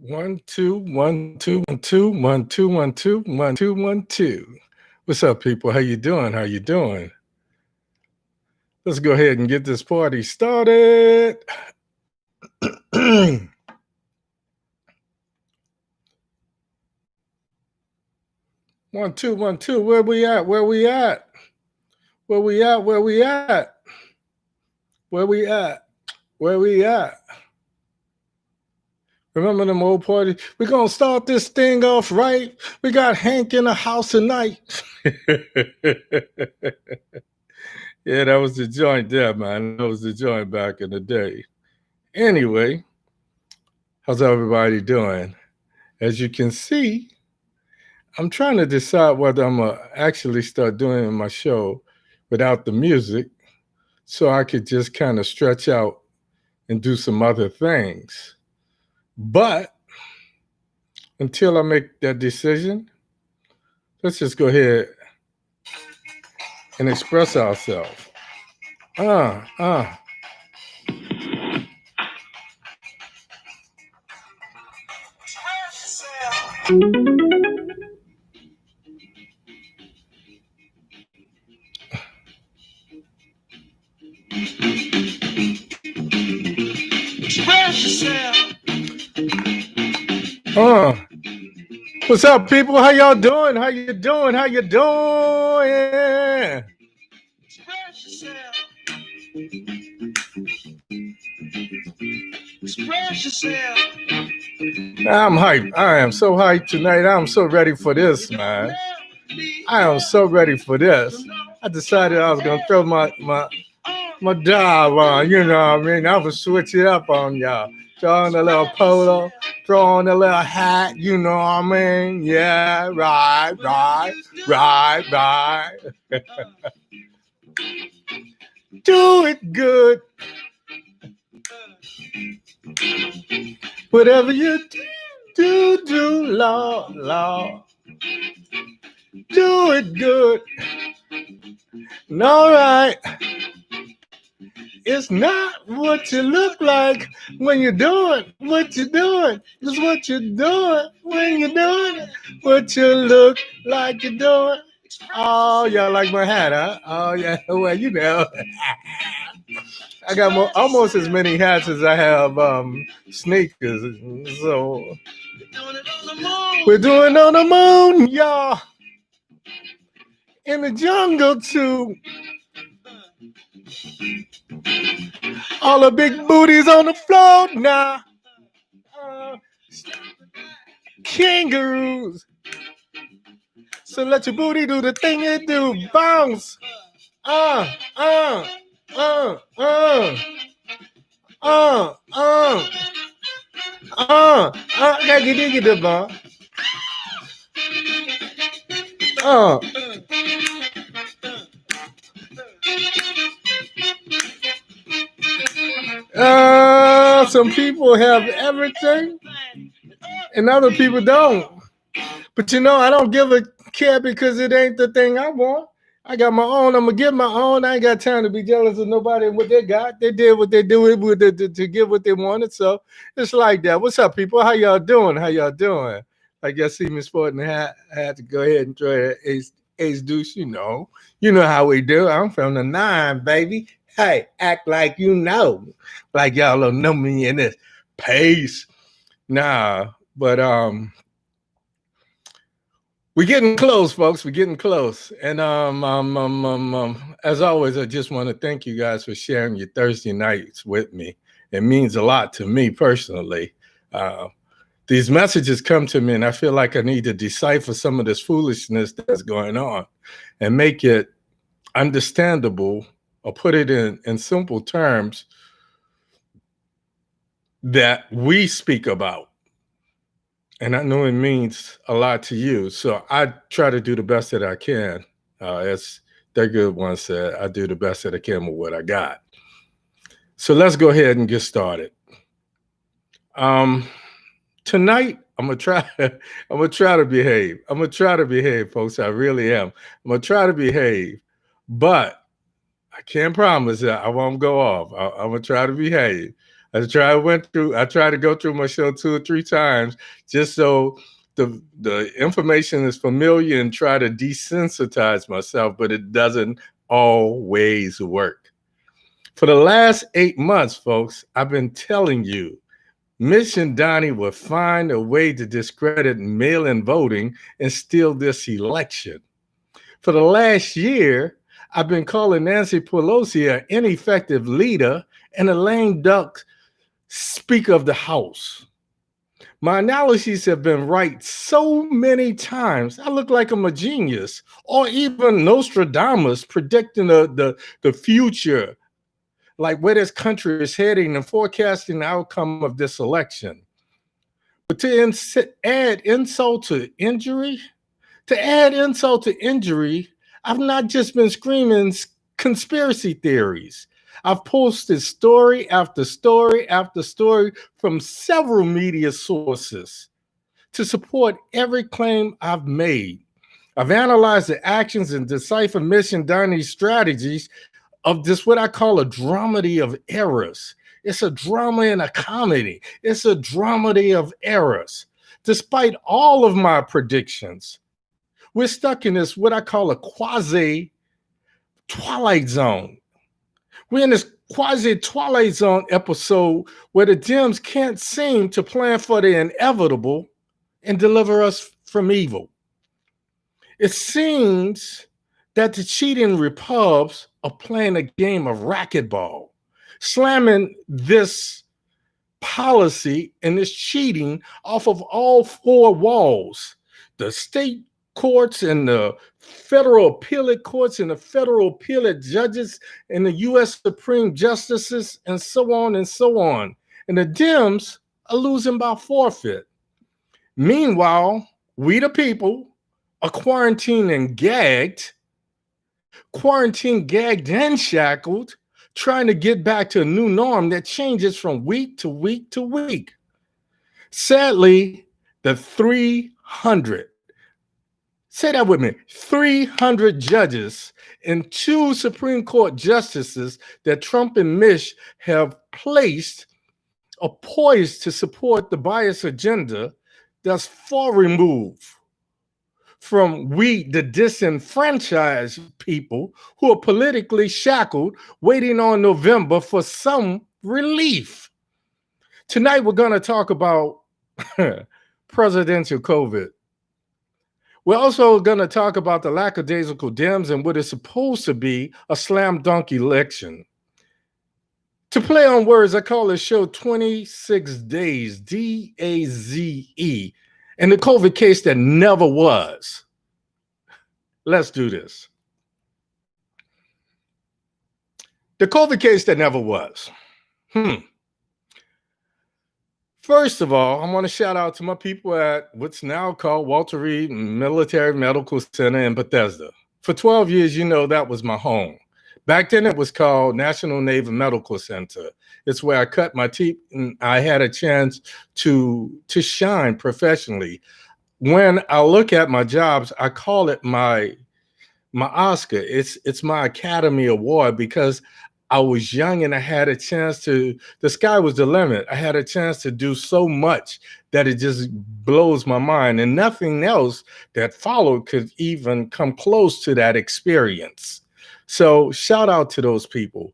One, two, one, two, one, two, one, two, one, two, one, two, one, two. What's up, people? How you doing? How you doing? Let's go ahead and get this party started. One, two, one, two. Where we at? Where we at? Where we at? Where we at? Where we at? Where we at? Remember them old parties? We're gonna start this thing off right. We got Hank in the house tonight. Yeah, that was the joint there, man. That was the joint back in the day. Anyway, how's everybody doing? As you can see, I'm trying to decide whether I'm gonna actually start doing my show without the music so I could just kind of stretch out and do some other things. But until I make that decision, let's just go ahead and express ourselves. Uh, uh. Uh. What's up, people? How y'all doing? How you doing? How you doing? Express yourself. I'm hyped. I am so hyped tonight. I'm so ready for this, man. I am so ready for this. I decided I was gonna throw my dive on. You know what I mean? I was switch it up on y'all. Throw on a little polo, throw on a little hat. You know what I mean? Yeah, right. Do it good. Whatever you do, Lord. Do it good. All right. It's not what you look like when you're doing what you're doing. It's what you're doing when you're doing it. What you look like you're doing. Oh, y'all like my hat, huh? Oh, yeah. Well, you know. I got almost as many hats as I have sneakers. So we're doing on the moon, y'all. In the jungle too. All the big booties on the floor now. Kangaroos. So let your booty do the thing it do. Bounce. I gotta get the bar. Some people have everything and other people don't. But you know, I don't give a care because it ain't the thing I want. I got my own. I'm gonna get my own. I ain't got time to be jealous of nobody and what they got. They did what they do to get what they wanted. So it's like that. What's up, people? How y'all doing? How y'all doing? Like y'all see me sporting the hat. I had to go ahead and throw that ace deuce. You know how we do. I'm from the 9, baby. Hey, act like you know, like y'all don't know me in this pace. Nah, but we're getting close, folks. We're getting close. And as always, I just want to thank you guys for sharing your Thursday nights with me. It means a lot to me personally. These messages come to me, and I feel like I need to decipher some of this foolishness that's going on and make it understandable or put it in simple terms that we speak about. And I know it means a lot to you. So I try to do the best that I can. As that good one said, I do the best that I can with what I got. So let's go ahead and get started. Tonight, I'm gonna try to behave. I'm gonna try to behave, folks. I really am. I'm gonna try to behave, but I can't promise that I won't go off. I'm gonna try to behave. I tried to go through my show 2 or 3 times just so the information is familiar and try to desensitize myself, but it doesn't always work. For the last 8 months, folks, I've been telling you, Mission Donnie will find a way to discredit mail-in voting and steal this election. For the last year, I've been calling Nancy Pelosi an ineffective leader and a lame duck Speaker of the House. My analyses have been right so many times. I look like I'm a genius, or even Nostradamus predicting the future, like where this country is heading and forecasting the outcome of this election. But to add insult to injury, I've not just been screaming conspiracy theories. I've posted story after story after story from several media sources to support every claim I've made. I've analyzed the actions and deciphered Mission Donnie's strategies of this, what I call a dramedy of errors. It's a drama and a comedy. It's a dramedy of errors. Despite all of my predictions, we're stuck in this, what I call a quasi Twilight Zone. We're in this quasi Twilight Zone episode where the Dems can't seem to plan for the inevitable and deliver us from evil. It seems that the cheating repubs are playing a game of racquetball, slamming this policy and this cheating off of all 4 walls. The state courts and the federal appellate courts and the federal appellate judges and the U.S. Supreme Justices and so on and so on. And the Dems are losing by forfeit. Meanwhile, we the people are quarantined, gagged and shackled, trying to get back to a new norm that changes from week to week to week. Sadly, the 300, say that with me, 300 judges and 2 Supreme Court justices that Trump and Mish have placed are poised to support the bias agenda that's far removed from we, the disenfranchised people who are politically shackled, waiting on November for some relief. Tonight, we're going to talk about presidential COVID. We're also going to talk about the lackadaisical Dems and what is supposed to be a slam dunk election. To play on words, I call this show 26 Days, DAZE, and the COVID case that never was. Let's do this. The COVID case that never was. First of all, I want to shout out to my people at what's now called Walter Reed Military Medical Center in Bethesda. For 12 years, you know, that was my home. Back then, it was called National Naval Medical Center. It's where I cut my teeth and I had a chance to shine professionally. When I look at my jobs, I call it my Oscar. It's my Academy Award because I was young and I had a chance to, the sky was the limit. I had a chance to do so much that it just blows my mind, and nothing else that followed could even come close to that experience. So shout out to those people.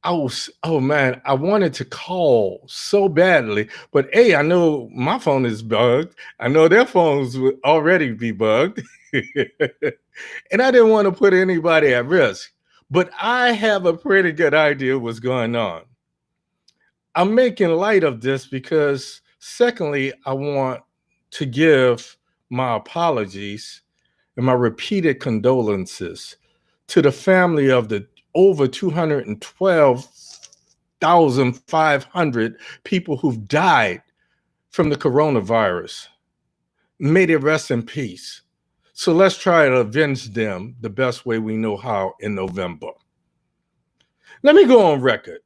I wanted to call so badly, but hey, I know my phone is bugged. I know their phones would already be bugged. And I didn't want to put anybody at risk, but I have a pretty good idea what's going on. I'm making light of this because, secondly, I want to give my apologies and my repeated condolences to the family of the over 212,500 people who've died from the coronavirus. May they rest in peace. So let's try to avenge them the best way we know how in November. Let me go on record.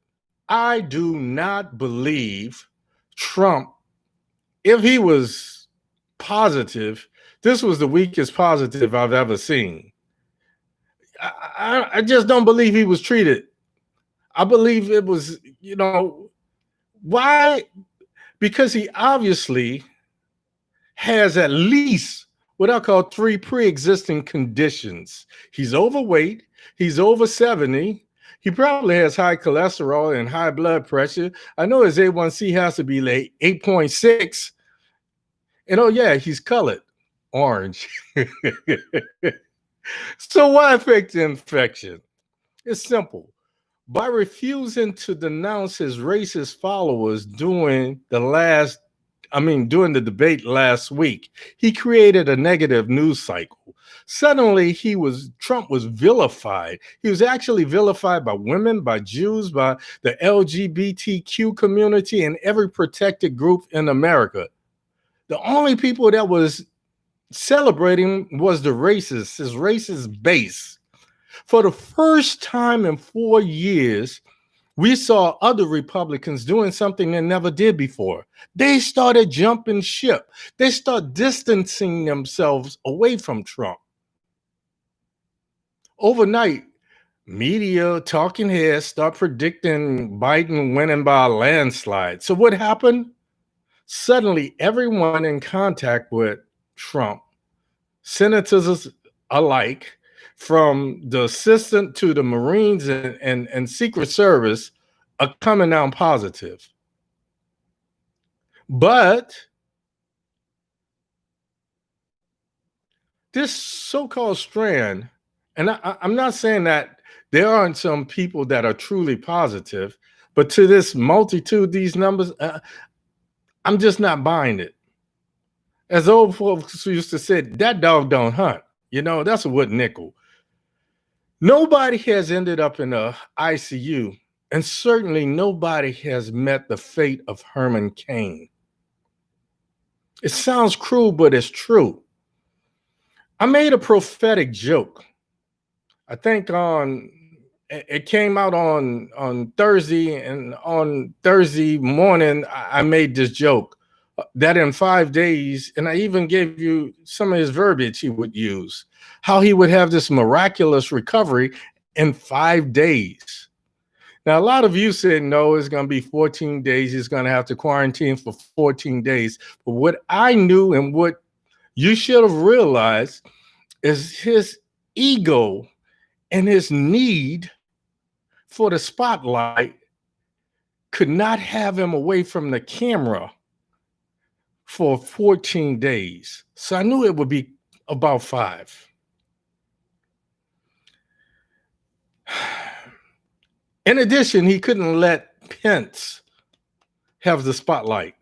I do not believe Trump, if he was positive, this was the weakest positive I've ever seen. I just don't believe he was treated. I believe it was, Why? Because he obviously has at least what I call 3 pre-existing conditions. He's overweight, he's over 70, he probably has high cholesterol and high blood pressure. I know his A1C has to be like 8.6. And oh yeah, he's colored orange. So why fake the infection? It's simple. By refusing to denounce his racist followers during the debate last week, he created a negative news cycle. Suddenly, Trump was vilified. He was actually vilified by women, by Jews, by the LGBTQ community, and every protected group in America. The only people that was celebrating was the racists, his racist base. For the first time in 4 years, we saw other Republicans doing something they never did before. They started jumping ship. They started distancing themselves away from Trump. Overnight, media, talking heads start predicting Biden winning by a landslide. So what happened? Suddenly, everyone in contact with Trump, senators alike, from the assistant to the Marines and Secret Service, are coming down positive. But this so-called strand, and I'm not saying that there aren't some people that are truly positive, but to this multitude, these numbers, I'm just not buying it. As old folks used to say, that dog don't hunt. You know, that's a wood nickel. Nobody has ended up in a ICU, and certainly nobody has met the fate of Herman Cain. It sounds cruel, but it's true. I made a prophetic joke. I think it came out on Thursday, and on Thursday morning, I made this joke that in 5 days, and I even gave you some of his verbiage he would use, how he would have this miraculous recovery in 5 days. Now, a lot of you said, no, it's going to be 14 days. He's going to have to quarantine for 14 days. But what I knew and what you should have realized is his ego and his need for the spotlight could not have him away from the camera for 14 days. So I knew it would be about 5. In addition, he couldn't let Pence have the spotlight.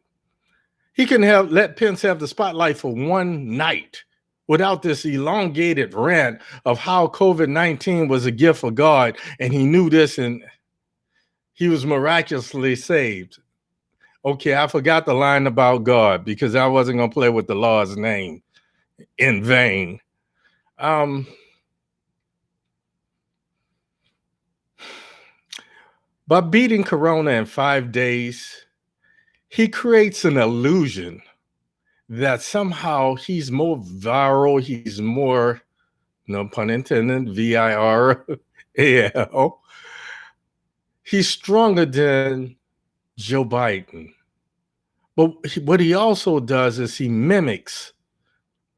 He couldn't let Pence have the spotlight for one night without this elongated rant of how COVID-19 was a gift of God, and he knew this and he was miraculously saved. Okay, I forgot the line about God because I wasn't going to play with the Lord's name in vain. By beating Corona in 5 days, he creates an illusion that somehow he's more viral, he's more, no pun intended, VIRAL. He's stronger than Joe Biden. But what he also does is he mimics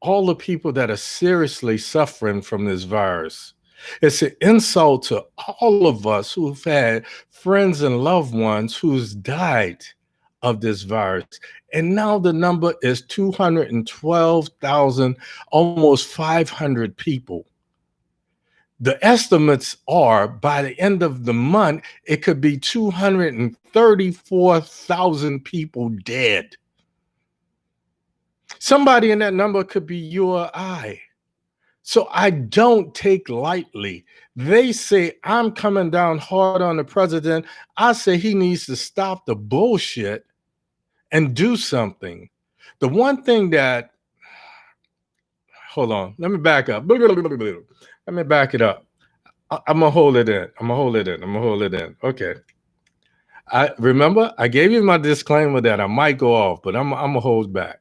all the people that are seriously suffering from this virus. It's an insult to all of us who've had friends and loved ones who's died of this virus. And now the number is 212,000, almost 500 people. The estimates are by the end of the month, it could be 234,000 people dead. Somebody in that number could be you or I. So I don't take lightly. They say I'm coming down hard on the president. I say he needs to stop the bullshit and do something. The one thing that, hold on, let me back up. Let me back it up. I'm gonna hold it in. I'm gonna hold it in. Okay. I remember I gave you my disclaimer that I might go off, but I'm gonna hold back.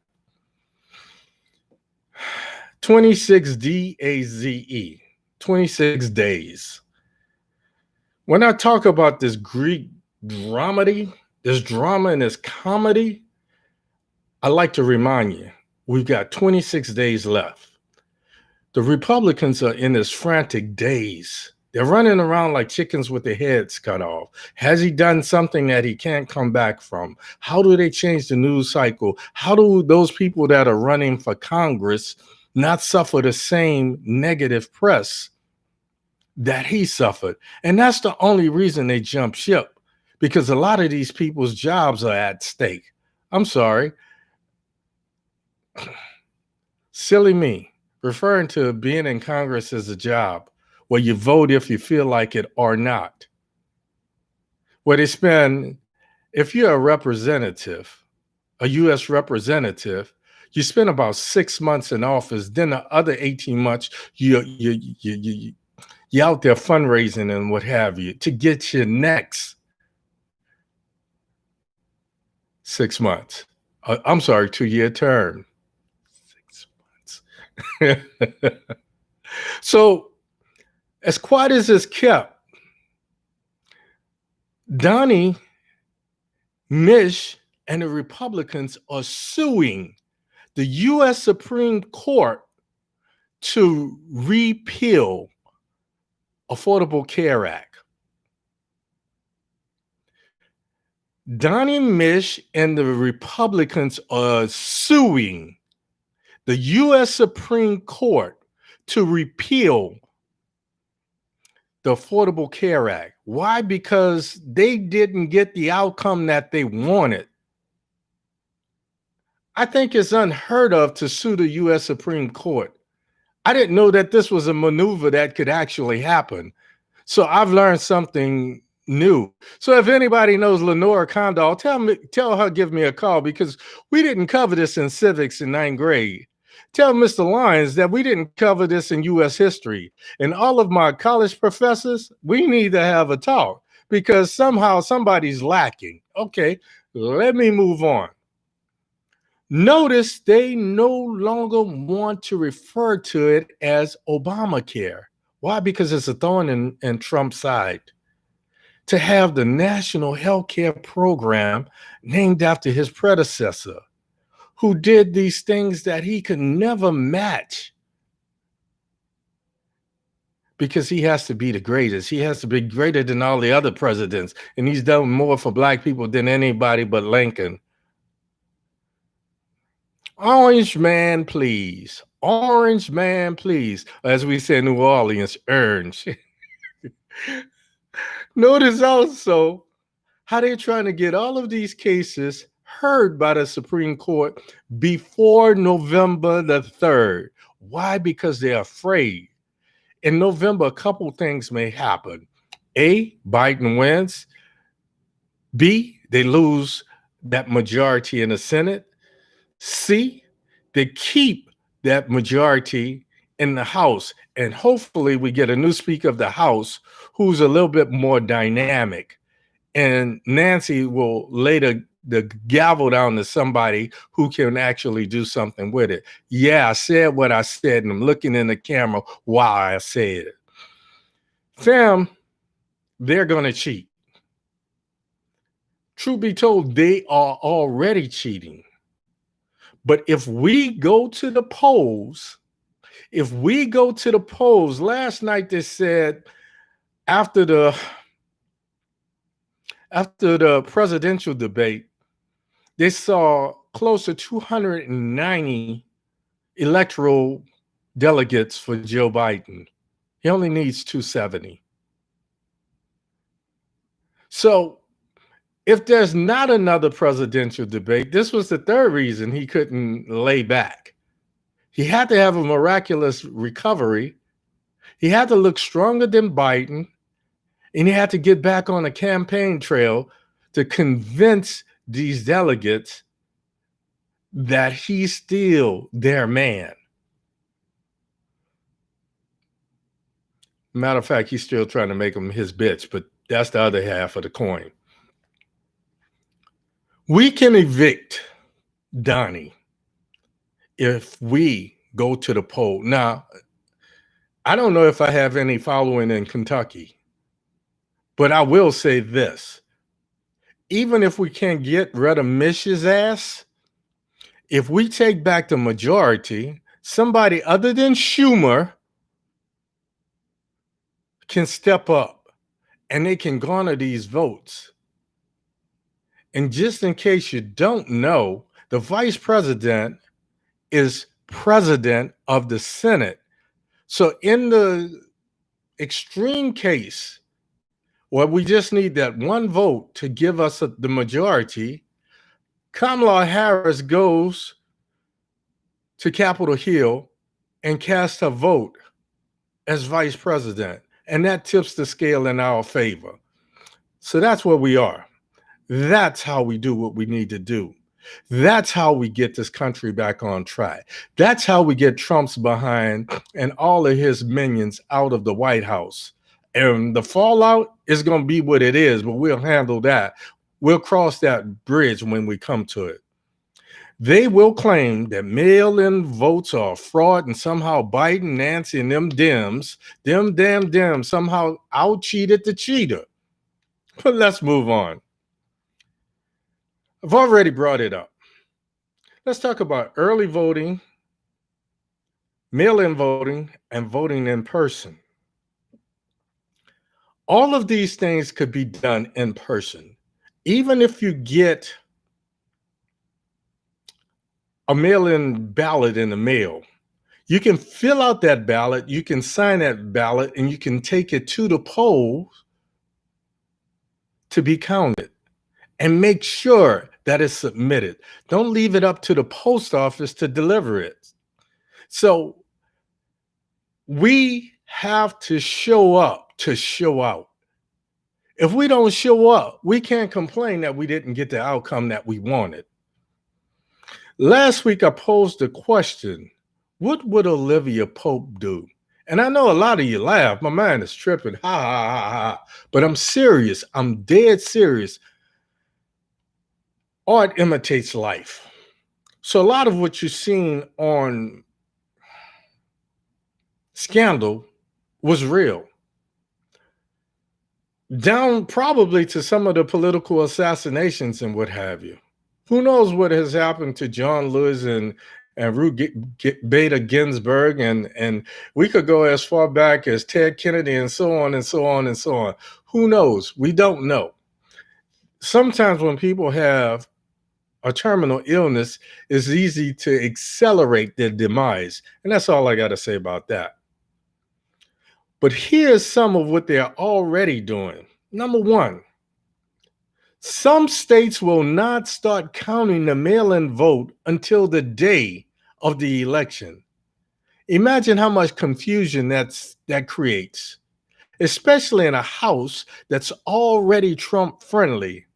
26 DAZE, 26 days. When I talk about this Greek dramedy, this drama and this comedy, I like to remind you, we've got 26 days left. The Republicans are in this frantic daze. They're running around like chickens with their heads cut off. Has he done something that he can't come back from? How do they change the news cycle? How do those people that are running for Congress not suffer the same negative press that he suffered? And that's the only reason they jump ship, because a lot of these people's jobs are at stake. I'm sorry. Silly me, referring to being in Congress as a job where you vote if you feel like it or not. Where they spend, if you're a representative, a U.S. representative, you spend about 6 months in office. Then the other 18 months, you're out there fundraising and what have you to get your next 6 months. I'm sorry, 2-year term. 6 months. So, as quiet as it's kept, Donnie, Mish, and the Republicans are suing the U.S. Supreme Court to repeal Affordable Care Act. Donnie, Mish, and the Republicans are suing the U.S. Supreme Court to repeal the Affordable Care Act. Why? Because they didn't get the outcome that they wanted. I think it's unheard of to sue the U.S. Supreme Court. I didn't know that this was a maneuver that could actually happen. So I've learned something new. So if anybody knows Lenora Condal, tell her, give me a call, because we didn't cover this in civics in 9th grade. Tell Mr. Lyons that we didn't cover this in U.S. history. And all of my college professors, we need to have a talk, because somehow somebody's lacking. Okay, let me move on. Notice they no longer want to refer to it as Obamacare. Why? Because it's a thorn in Trump's side. To have the National Health Care Program named after his predecessor, who did these things that he could never match, because he has to be the greatest. He has to be greater than all the other presidents, and he's done more for Black people than anybody but Lincoln. Orange man, please. Orange man, please. As we say in New Orleans, orange. Notice also how they're trying to get all of these cases heard by the Supreme Court before November the 3rd. Why? Because they're afraid. In November, a couple things may happen. A, Biden wins. B, they lose that majority in the Senate. C, they keep that majority in the House. And hopefully we get a new Speaker of the House who's a little bit more dynamic. And Nancy will lay the gavel down to somebody who can actually do something with it. Yeah, I said what I said, and I'm looking in the camera while I said it. Fam, they're going to cheat. Truth be told, they are already cheating. But if we go to the polls, last night they said after the presidential debate, they saw close to 290 electoral delegates for Joe Biden. He only needs 270. So if there's not another presidential debate, this was the third reason he couldn't lay back. He had to have a miraculous recovery. He had to look stronger than Biden, and he had to get back on the campaign trail to convince these delegates that he's still their man. Matter of fact, he's still trying to make him his bitch, but that's the other half of the coin. We can evict Donnie if we go to the poll. Now, I don't know if I have any following in Kentucky, but I will say this. even if we can't get rid of Mish's ass, if we take back the majority, somebody other than Schumer can step up and they can garner these votes. And just in case you don't know, the vice president is president of the Senate. So in the extreme case where we just need that one vote to give us the majority, Kamala Harris goes to Capitol Hill and casts her vote as vice president. And that tips the scale in our favor. So that's where we are. That's how we do what we need to do. That's how we get this country back on track. That's how we get Trump's behind and all of his minions out of the White House. And the fallout is going to be what it is, but we'll handle that. We'll cross that bridge when we come to it. They will claim that mail-in votes are fraud and somehow Biden, Nancy, and them Dems, them damn Dems, somehow out-cheated the cheater. But let's move on. I've already brought it up. Let's talk about early voting, mail-in voting, and voting in person. All of these things could be done in person. Even if you get a mail-in ballot in the mail, you can fill out that ballot, you can sign that ballot, and you can take it to the polls to be counted. And make sure that it's submitted. Don't leave it up to the post office to deliver it. So we have to show up to show out. If we don't show up, we can't complain that we didn't get the outcome that we wanted. Last week, I posed the question, what would Olivia Pope do? And I know a lot of you laugh. My mind is tripping. Ha, ha, ha, ha. But I'm serious. I'm dead serious. Art imitates life. So a lot of what you're seeing on Scandal was real. Down probably to some of the political assassinations and what have you. Who knows what has happened to John Lewis and Ruth Bader Ginsburg, and we could go as far back as Ted Kennedy and so on and so on and so on. Who knows? We don't know. Sometimes when people have a terminal illness, it's easy to accelerate their demise. And that's all I got to say about that. But here's some of what they're already doing. Number one, some states will not start counting the mail-in vote until the day of the election. Imagine how much confusion that creates, especially in a House that's already Trump friendly.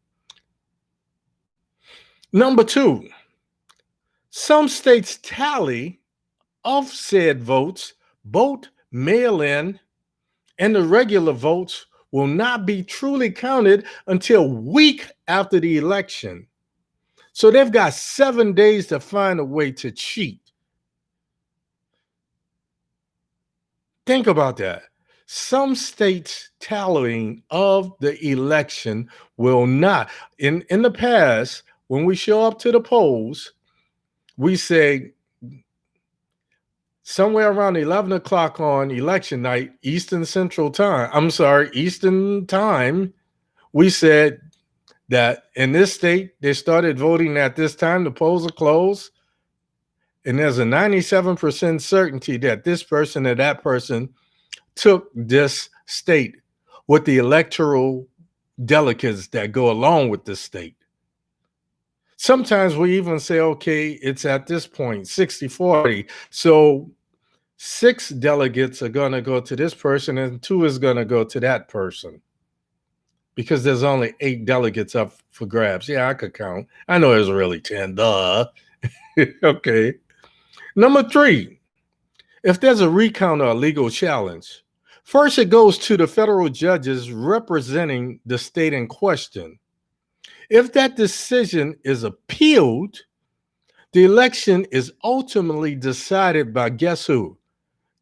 Number two, some states tally of said votes, both mail-in and the regular votes, will not be truly counted until a week after the election. So they've got 7 days to find a way to cheat. Think about that. Some states tallying of the election will not. In the past, when we show up to the polls, we say somewhere around 11 o'clock on election night, Eastern Time, we said that in this state, they started voting at this time, the polls are closed, and there's a 97% certainty that this person or that person took this state with the electoral delegates that go along with this state. Sometimes we even say, okay, it's at this point, 60-40. So 6 delegates are going to go to this person and 2 is going to go to that person. Because there's only 8 delegates up for grabs. Yeah, I could count. I know there's really 10. Duh. Okay. Number 3, if there's a recount or a legal challenge, first it goes to the federal judges representing the state in question. If that decision is appealed, the election is ultimately decided by guess who?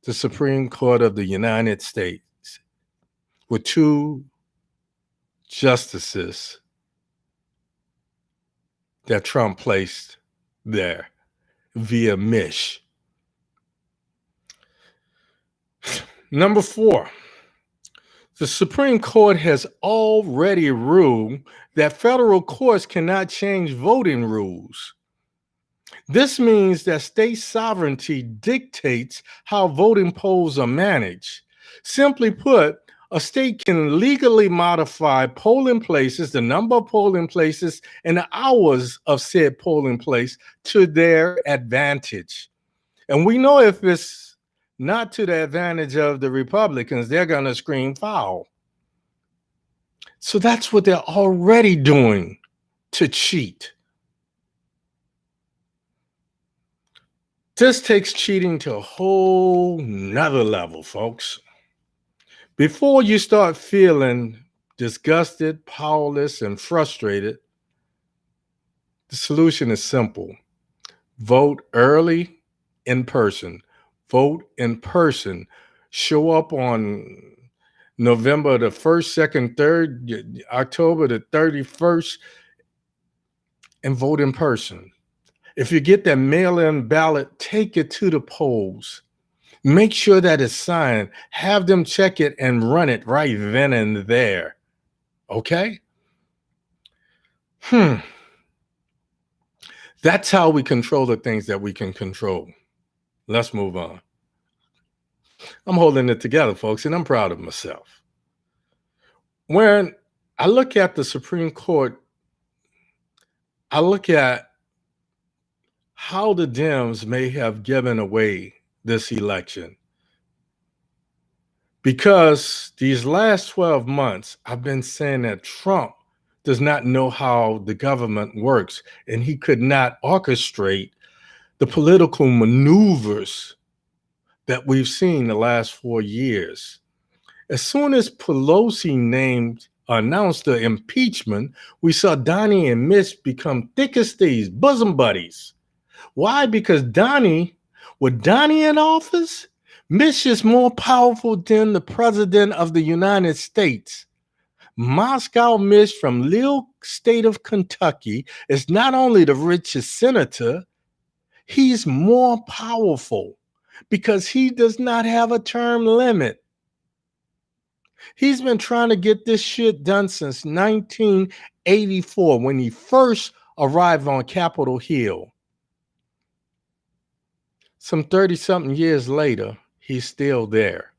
The Supreme Court of the United States, with 2 justices that Trump placed there via Mish. Number 4, the Supreme Court has already ruled that federal courts cannot change voting rules. This means that state sovereignty dictates how voting polls are managed. Simply put, a state can legally modify polling places, the number of polling places, and the hours of said polling place to their advantage. And we know if it's not to the advantage of the Republicans, they're going to scream foul. So that's what they're already doing to cheat. This takes cheating to a whole nother level, folks. Before you start feeling disgusted, powerless, and frustrated, the solution is simple. Vote early in person. Vote in person. Show up on November the 1st, 2nd, 3rd, October the 31st, and vote in person. If you get that mail-in ballot, take it to the polls. Make sure that it's signed. Have them check it and run it right then and there. Okay? That's how we control the things that we can control. Let's move on. I'm holding it together, folks, and I'm proud of myself. When I look at the Supreme Court, I look at how the Dems may have given away this election. Because these last 12 months, I've been saying that Trump does not know how the government works, and he could not orchestrate the political maneuvers that we've seen the last 4 years. As soon as Pelosi announced the impeachment, we saw Donnie and Mitch become thick as thieves, bosom buddies. Why? Because with Donnie in office, Mitch is more powerful than the president of the United States. Moscow Mitch from little state of Kentucky is not only the richest senator, he's more powerful because he does not have a term limit. He's been trying to get this shit done since 1984 when he first arrived on Capitol Hill. Some 30-something years later, he's still there.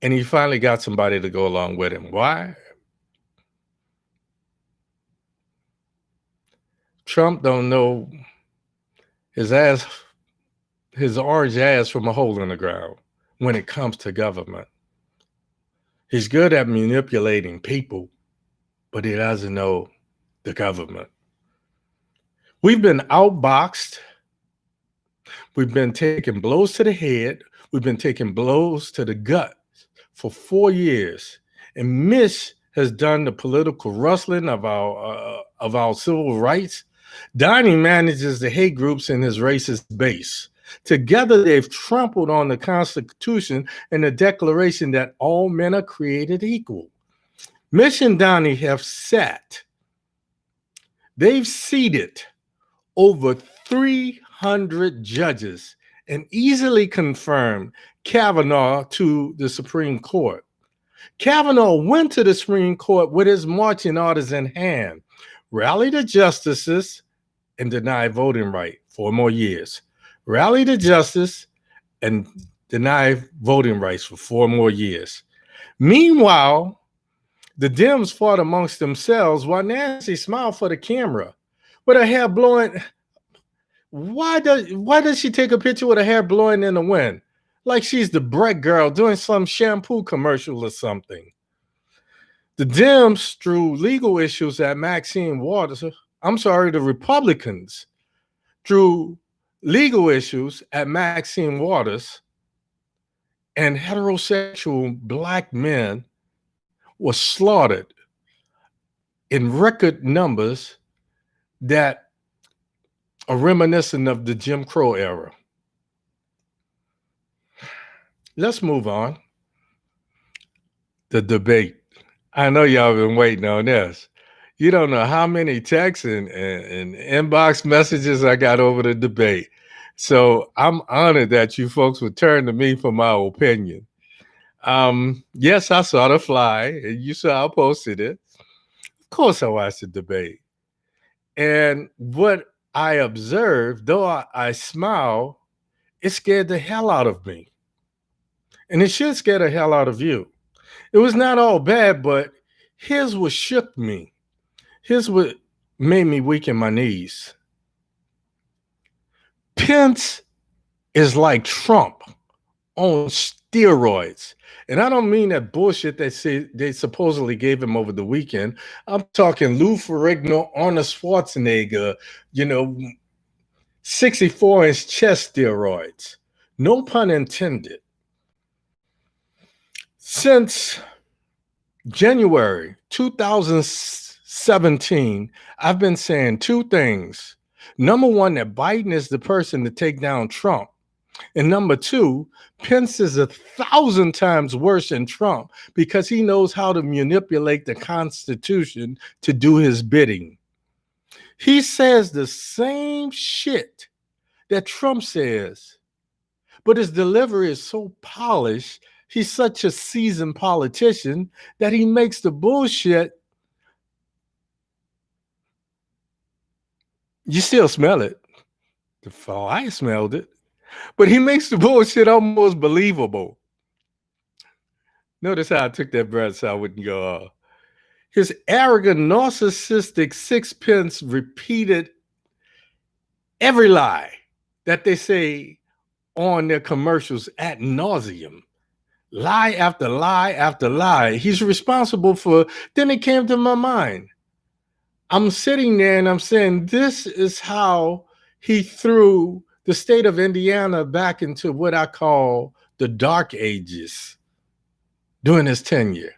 And he finally got somebody to go along with him. Why? Trump don't know his orange ass from a hole in the ground when it comes to government. He's good at manipulating people, but he doesn't know the government. We've been outboxed. We've been taking blows to the head. We've been taking blows to the gut for 4 years. And Mitch has done the political rustling of our civil rights. Donnie manages the hate groups in his racist base. Together, they've trampled on the Constitution and the declaration that all men are created equal. Mitch and Donnie have they've seated over 300 judges and easily confirmed Kavanaugh to the Supreme Court. Kavanaugh went to the Supreme Court with his marching orders in hand, rally the justices, and deny voting right 4 more years. Rally the justice and deny voting rights for 4 more years. Meanwhile, the Dems fought amongst themselves while Nancy smiled for the camera with her hair blowing. Why does she take a picture with her hair blowing in the wind? Like she's the Brett girl doing some shampoo commercial or something. The Dems threw legal issues at Maxine Waters. The Republicans threw legal issues at Maxine Waters, and heterosexual black men were slaughtered in record numbers that are reminiscent of the Jim Crow era. Let's move on. The debate. I know y'all been waiting on this. You don't know how many texts and inbox messages I got over the debate. So I'm honored that you folks would turn to me for my opinion. Yes, I saw the fly. You saw I posted it. Of course, I watched the debate. And what I observed, though I smile, it scared the hell out of me. And it should scare the hell out of you. It was not all bad, but here's what shook me. Here's what made me weak in my knees. Pence is like Trump on steroids. And I don't mean that bullshit they say they supposedly gave him over the weekend. I'm talking Lou Ferrigno, Arnold Schwarzenegger, 64-inch chest steroids. No pun intended. Since January 2017, I've been saying two things. Number one, that Biden is the person to take down Trump. And number two, Pence is 1,000 times worse than Trump because he knows how to manipulate the Constitution to do his bidding. He says the same shit that Trump says, but his delivery is so polished. He's such a seasoned politician that he makes the bullshit. You still smell it. I smelled it. But he makes the bullshit almost believable. Notice how I took that breath so I wouldn't go, His arrogant, narcissistic sixpence repeated every lie that they say on their commercials ad nauseum. Lie after lie after lie. He's responsible for, then it came to my mind. I'm sitting there and I'm saying, this is how he threw the state of Indiana back into what I call the dark ages during his tenure.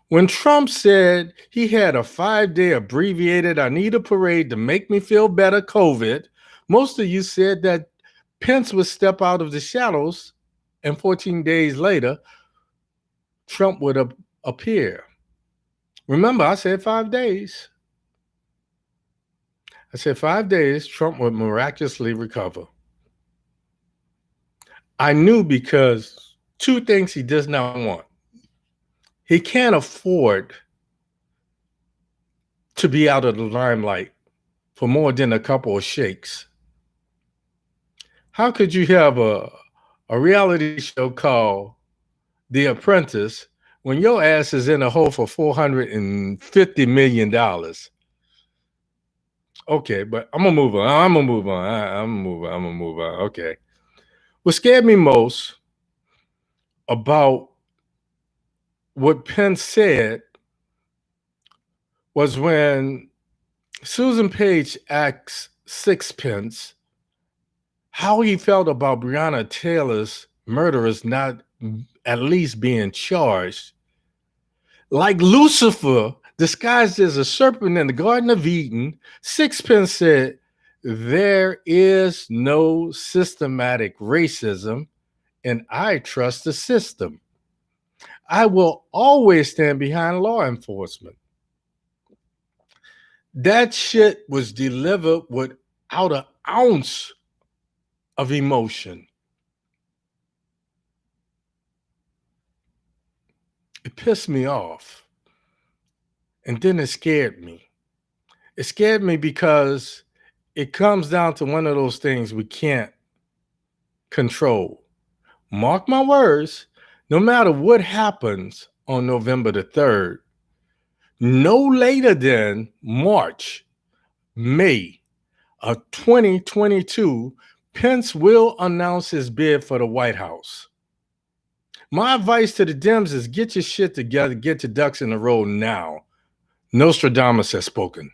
When Trump said he had a 5-day abbreviated, I need a parade to make me feel better COVID, most of you said that Pence would step out of the shadows and 14 days later, Trump would appear. Remember, I said 5 days. I said 5 days, Trump would miraculously recover. I knew because two things he does not want. He can't afford to be out of the limelight for more than a couple of shakes. How could you have a reality show called The Apprentice when your ass is in a hole for $450 million? Okay, but I'm gonna move on. Okay. What scared me most about what Pence said was when Susan Page asked Sixpence how he felt about Breonna Taylor's murderers not at least being charged. Like Lucifer, disguised as a serpent in the Garden of Eden, Sixpence said, there is no systematic racism, and I trust the system. I will always stand behind law enforcement. That shit was delivered without an ounce of emotion. It pissed me off. And then it scared me. It scared me because it comes down to one of those things we can't control. Mark my words, no matter what happens on November the 3rd, no later than May of 2022, Pence will announce his bid for the White House. My advice to the Dems is get your shit together, get your ducks in a row now. Nostradamus has spoken.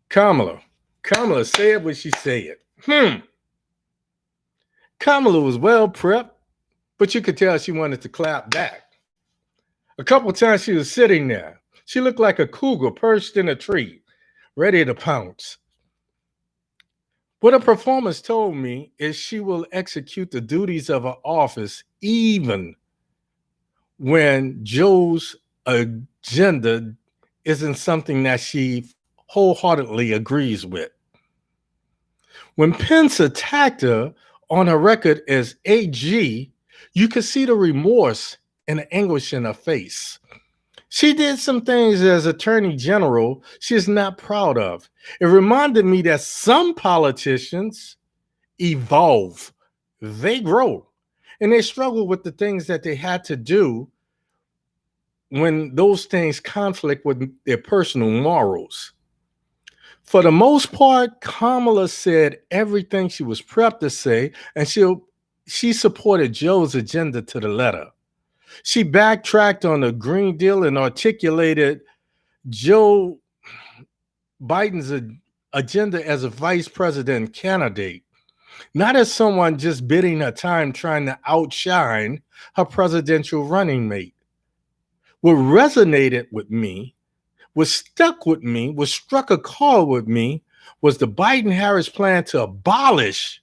Kamala, say it when she say it. Kamala was well prepped, but you could tell she wanted to clap back. A couple times she was sitting there. She looked like a cougar perched in a tree, ready to pounce. What her performance told me is she will execute the duties of her office even when Joe's agenda isn't something that she wholeheartedly agrees with. When Pence attacked her on her record as AG, you could see the remorse and the anguish in her face. She did some things as Attorney General she is not proud of. It reminded me that some politicians evolve, they grow, and they struggle with the things that they had to do when those things conflict with their personal morals. For the most part, Kamala said everything she was prepped to say, and she supported Joe's agenda to the letter. She backtracked on the Green Deal and articulated Joe Biden's agenda as a vice president candidate, not as someone just bidding her time trying to outshine her presidential running mate. What resonated with me, what stuck with me, what struck a chord with me was the Biden-Harris plan to abolish,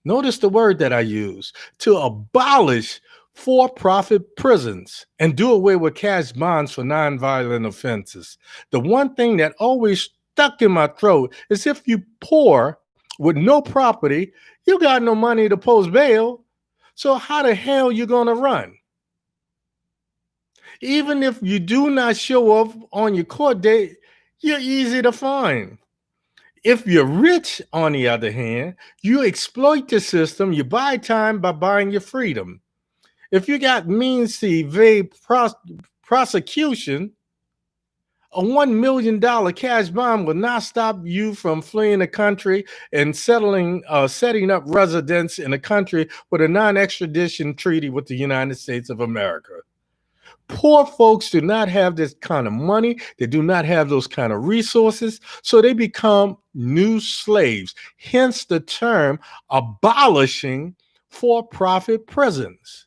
notice the word that I use, to abolish for-profit prisons and do away with cash bonds for nonviolent offenses. The one thing that always stuck in my throat is if you poor with no property, you got no money to post bail. So how the hell you gonna run? Even if you do not show up on your court date, you're easy to find. If you're rich, on the other hand, you exploit the system, you buy time by buying your freedom. If you got means to evade prosecution, a $1 million cash bond will not stop you from fleeing the country and setting up residence in a country with a non-extradition treaty with the United States of America. Poor folks do not have this kind of money. They do not have those kind of resources. So they become new slaves, hence the term abolishing for-profit prisons.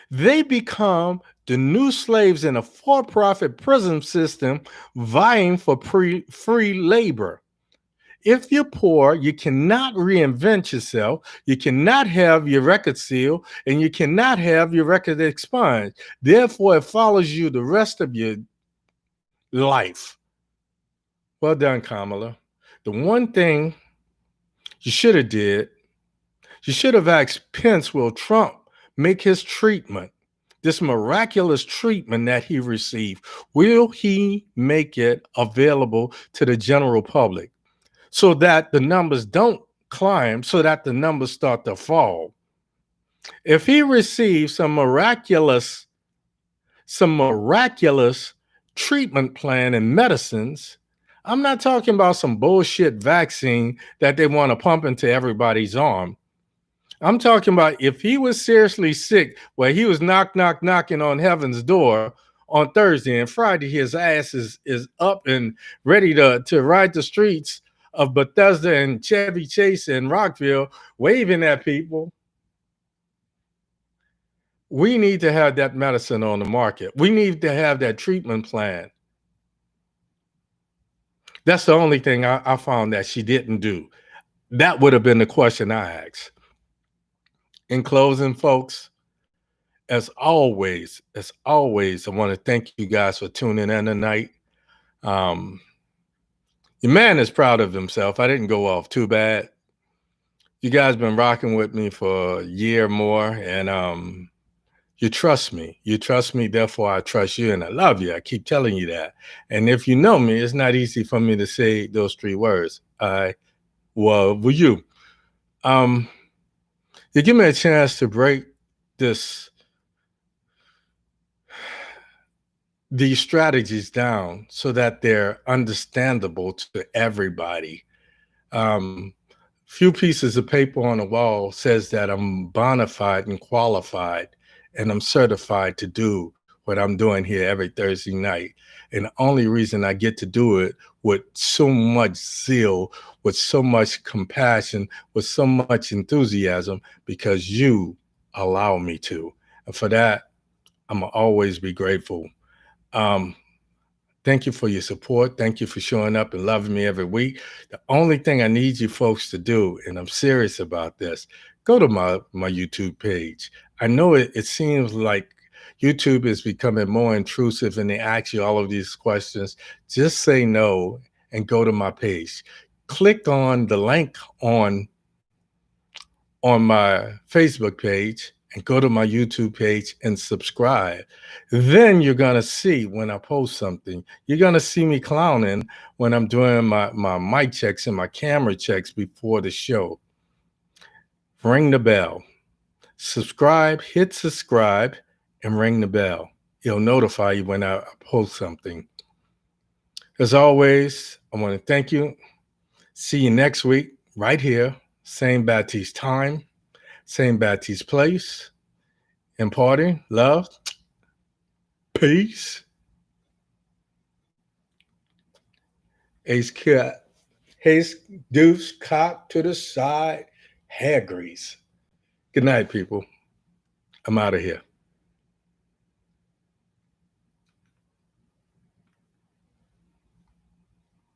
They become the new slaves in a for-profit prison system vying for free labor. If you're poor, you cannot reinvent yourself, you cannot have your record sealed, and you cannot have your record expunged. Therefore, it follows you the rest of your life. Well done, Kamala. The one thing you should have did, you should have asked Pence, will Trump make his treatment, this miraculous treatment that he received, will he make it available to the general public so that the numbers don't climb, so that the numbers start to fall? If he receives some miraculous treatment plan and medicines, I'm not talking about some bullshit vaccine that they want to pump into everybody's arm. I'm talking about if he was seriously sick, where he was knocking on heaven's door on Thursday, and Friday his ass is up and ready to ride the streets of Bethesda and Chevy Chase and Rockville, waving at people. We need to have that medicine on the market. We need to have that treatment plan. That's the only thing I found that she didn't do. That would have been the question I asked. In closing, folks, as always, I want to thank you guys for tuning in tonight. Your man is proud of himself. I didn't go off too bad. You guys been rocking with me for a year more, and you trust me. You trust me, therefore I trust you, and I love you. I keep telling you that. And if you know me, it's not easy for me to say those three words. Well, you. You give me a chance to break these strategies down so that they're understandable to everybody. Few pieces of paper on the wall says that I'm bona fide and qualified, and I'm certified to do what I'm doing here every Thursday night. And the only reason I get to do it with so much zeal, with so much compassion, with so much enthusiasm, because you allow me to. And for that, I'm gonna always be grateful. Thank you for your support. Thank you for showing up and loving me every week. The only thing I need you folks to do, and I'm serious about this, go to my YouTube page. I know it seems like YouTube is becoming more intrusive and they ask you all of these questions. Just say no and go to my page. Click on the link on my Facebook page and go to my YouTube page and subscribe. Then you're going to see when I post something. You're going to see me clowning when I'm doing my mic checks and my camera checks before the show. Ring the bell. Subscribe, hit subscribe, and ring the bell. It'll notify you when I post something. As always, I want to thank you. See you next week right here. Same Baptiste time, same Baptiste place. Imparting love, peace. Ace cut, ace deuce cock to the side, hair grease. Good night, people. I'm out of here.